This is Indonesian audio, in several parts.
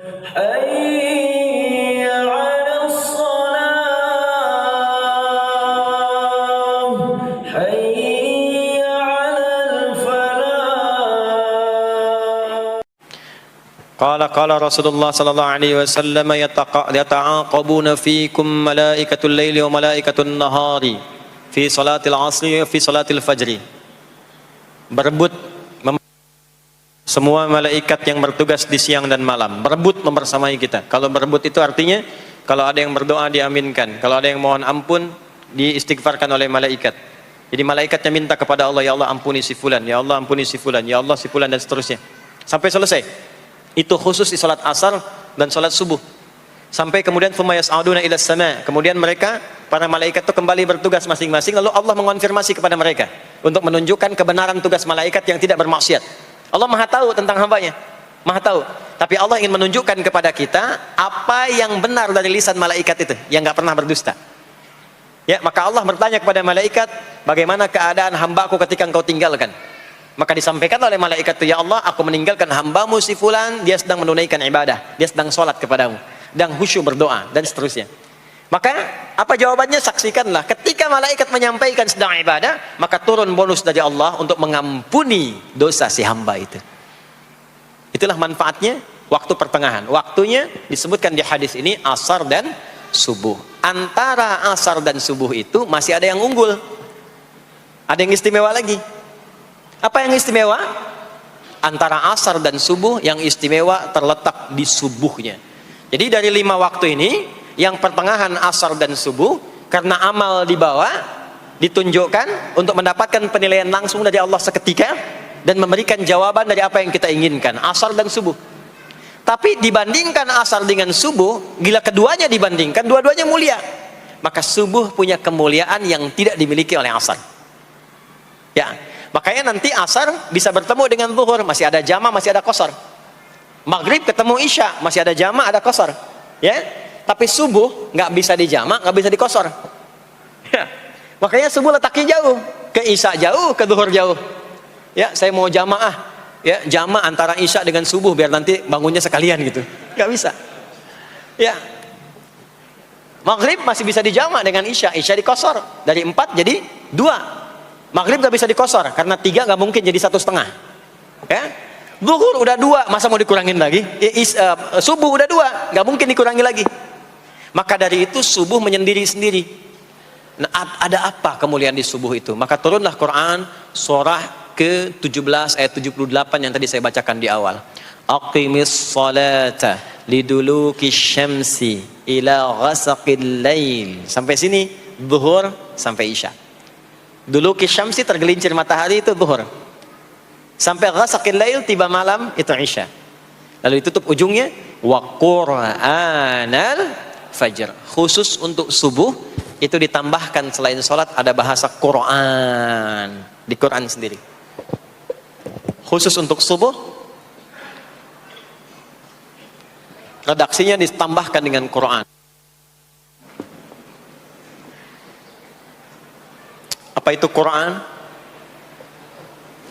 حي على الصلاة حي على الفلاح. قال رسول الله صلى الله عليه وسلم يتعاقبون فيكم ملائكة الليل وملائكة النهار في صلاة العصر وفي صلاة الفجر. Berebut semua malaikat yang bertugas di siang dan malam, berebut membersamai kita. Kalau berebut itu artinya kalau ada yang berdoa diaminkan, kalau ada yang mohon ampun diistighfarkan oleh malaikat. Jadi malaikatnya minta kepada Allah, ya Allah ampuni si fulan, ya Allah ampuni si fulan, ya Allah si fulan, dan seterusnya sampai selesai. Itu khusus di salat asar dan salat subuh. Sampai kemudian thumma yas'aduna ila sama, kemudian mereka para malaikat itu kembali bertugas masing-masing, lalu Allah mengonfirmasi kepada mereka untuk menunjukkan kebenaran tugas malaikat yang tidak bermaksiat. Allah Maha tahu tentang hambanya, Maha tahu. Tapi Allah ingin menunjukkan kepada kita apa yang benar dari lisan malaikat itu, yang nggak pernah berdusta. Ya, maka Allah bertanya kepada malaikat, bagaimana keadaan hambaku ketika engkau tinggalkan? Maka disampaikan oleh malaikat itu, ya Allah, aku meninggalkan hambamu si fulan, dia sedang menunaikan ibadah, dia sedang sholat kepadamu, dan khusyuk berdoa, dan seterusnya. Maka apa jawabannya? Saksikanlah, ketika malaikat menyampaikan sedang ibadah, maka turun bonus dari Allah untuk mengampuni dosa si hamba itu. Itulah manfaatnya waktu pertengahan. Waktunya disebutkan di hadis ini asar dan subuh. Antara asar dan subuh itu masih ada yang unggul, ada yang istimewa lagi. Apa yang istimewa? Antara asar dan subuh yang istimewa terletak di subuhnya. Jadi dari 5 waktu ini, yang pertengahan asar dan subuh, karena amal di bawah ditunjukkan untuk mendapatkan penilaian langsung dari Allah seketika dan memberikan jawaban dari apa yang kita inginkan, asar dan subuh. Tapi dibandingkan asar dengan subuh, bila keduanya dibandingkan, dua-duanya mulia. Maka subuh punya kemuliaan yang tidak dimiliki oleh asar. Ya, makanya nanti asar bisa bertemu dengan zuhur, masih ada jama, masih ada qasar. Maghrib ketemu isya, masih ada jama, ada qasar. Ya. Tapi subuh nggak bisa dijama, nggak bisa dikosor. Ya. Makanya subuh letaknya jauh, ke isya jauh, ke zuhur jauh. Ya, saya mau jamaah, ya jama antara isya dengan subuh biar nanti bangunnya sekalian gitu. Nggak bisa. Ya. Maghrib masih bisa dijama dengan isya, isya dikosor dari 4 jadi 2. Maghrib nggak bisa dikosor karena 3 nggak mungkin jadi 1,5. Ya. Zuhur udah 2, masa mau dikurangin lagi? Subuh udah 2, nggak mungkin dikurangi lagi. Maka dari itu subuh menyendiri-sendiri. Nah, ada apa kemuliaan di subuh itu? Maka turunlah Quran surah ke-17 ayat 78 yang tadi saya bacakan di awal. Aqimis salata liduluki syamsi ila ghasaqil lail. Sampai sini zuhur sampai isya. Duluki syamsi tergelincir matahari itu zuhur. Sampai ghasaqil lail tiba malam itu isya. Lalu ditutup ujungnya wa qur'anal fajr. Khusus untuk subuh itu ditambahkan selain sholat ada bahasa Quran di Quran sendiri. Khusus untuk subuh redaksinya ditambahkan dengan Quran. Apa itu Quran?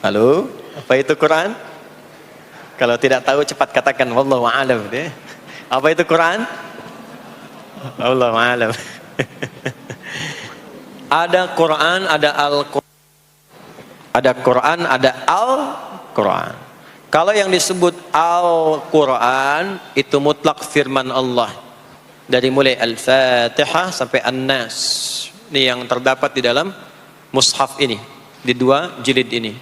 Halo, apa itu Quran? Kalau tidak tahu cepat katakan wallahu a'lam. Apa itu Quran? Wallahu a'lam. Ada Quran, ada Al-Quran. Ada Quran, ada Al-Quran. Kalau yang disebut Al-Quran itu mutlak firman Allah. Dari mulai Al-Fatihah sampai An-Nas. Ini yang terdapat di dalam mushaf ini, di 2 jilid ini.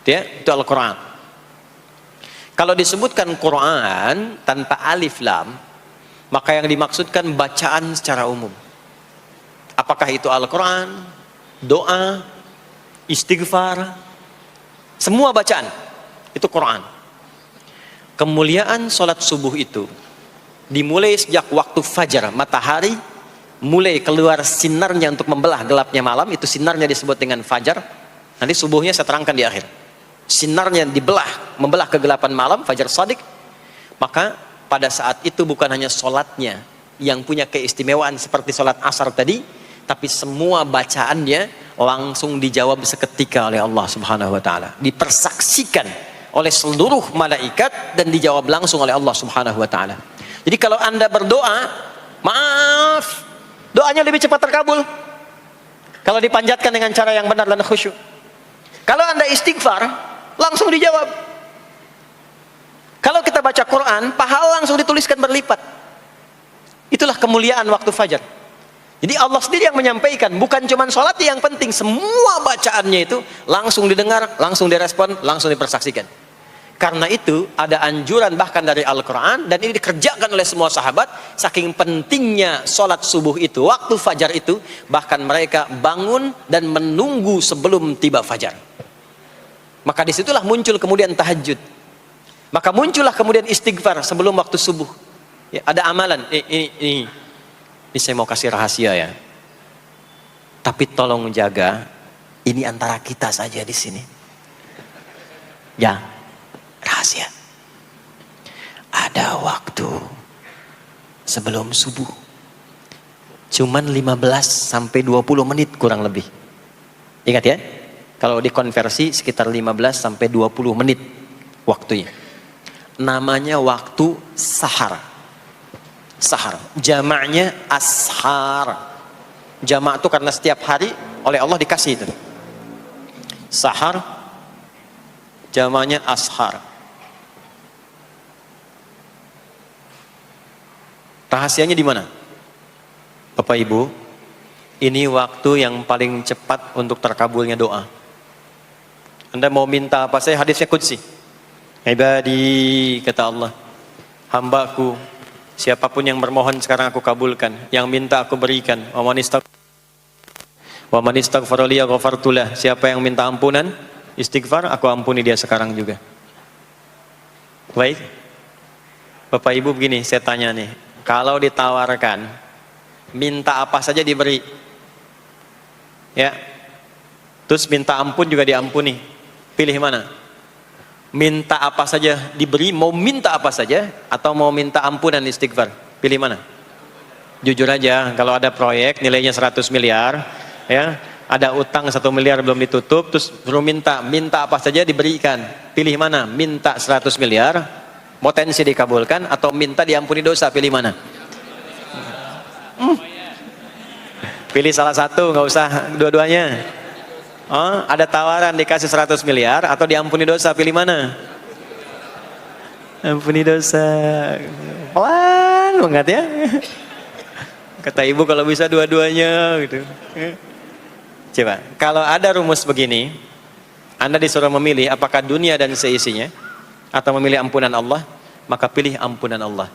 Ya, itu Al-Quran. Kalau disebutkan Quran tanpa alif lam, maka yang dimaksudkan bacaan secara umum. Apakah itu Al-Quran, doa, istighfar, semua bacaan itu Quran. Kemuliaan sholat subuh itu dimulai sejak waktu fajar, matahari mulai keluar sinarnya untuk membelah gelapnya malam, itu sinarnya disebut dengan fajar. Nanti subuhnya saya terangkan di akhir. Sinarnya dibelah, membelah kegelapan malam, fajar shadiq. Maka pada saat itu bukan hanya sholatnya yang punya keistimewaan seperti sholat asar tadi, tapi semua bacaannya langsung dijawab seketika oleh Allah Subhanahu wa ta'ala. Dipersaksikan oleh seluruh malaikat dan dijawab langsung oleh Allah Subhanahu wa taala. Jadi kalau Anda berdoa, maaf, doanya lebih cepat terkabul kalau dipanjatkan dengan cara yang benar dan khusyuk. Kalau Anda istighfar, langsung dijawab. Kalau kita baca Quran, pahala langsung dituliskan berlipat. Itulah kemuliaan waktu fajar. Jadi Allah sendiri yang menyampaikan, bukan cuma sholat yang penting, semua bacaannya itu langsung didengar, langsung direspon, langsung dipersaksikan. Karena itu ada anjuran bahkan dari Al-Quran, dan ini dikerjakan oleh semua sahabat, saking pentingnya sholat subuh itu, waktu fajar itu, bahkan mereka bangun dan menunggu sebelum tiba fajar. Maka disitulah muncul kemudian tahajud. Maka muncullah kemudian istighfar sebelum waktu subuh. Ya, ada amalan, ini saya mau kasih rahasia ya. Tapi tolong jaga, ini antara kita saja di sini. Ya, rahasia. Ada waktu sebelum subuh. Cuman 15 sampai 20 menit kurang lebih. Ingat ya, kalau dikonversi sekitar 15 sampai 20 menit waktunya. Namanya waktu sahar. Sahar, jamaknya ashar. Jamak itu karena setiap hari oleh Allah dikasih itu. Sahar, jamaknya ashar. Rahasianya di mana? Bapak Ibu, ini waktu yang paling cepat untuk terkabulnya doa. Anda mau minta apa? Saya hadisnya qudsi. Ibadi, kata Allah, hambaku, siapapun yang bermohon sekarang aku kabulkan, yang minta aku berikan. Wa man istaghfara li ghafartu lah. Siapa yang minta ampunan, istighfar, aku ampuni dia sekarang juga. Baik. Bapak Ibu begini, saya tanya nih, kalau ditawarkan minta apa saja diberi. Ya. Terus minta ampun juga diampuni. Pilih mana? Minta apa saja diberi, mau minta apa saja, atau mau minta ampunan istighfar? Pilih mana? Jujur aja, kalau ada proyek nilainya 100 miliar, ya, ada utang 1 miliar belum ditutup, terus suruh minta apa saja diberikan. Pilih mana? Minta 100 miliar, potensi dikabulkan, atau minta diampuni dosa? Pilih mana? Pilih salah satu, nggak usah dua-duanya. Oh, ada tawaran dikasih 100 miliar atau diampuni dosa, pilih mana? Ampuni dosa. Pelan banget ya. Kata ibu kalau bisa dua-duanya gitu. Coba, kalau ada rumus begini, Anda disuruh memilih apakah dunia dan seisinya atau memilih ampunan Allah, maka pilih ampunan Allah.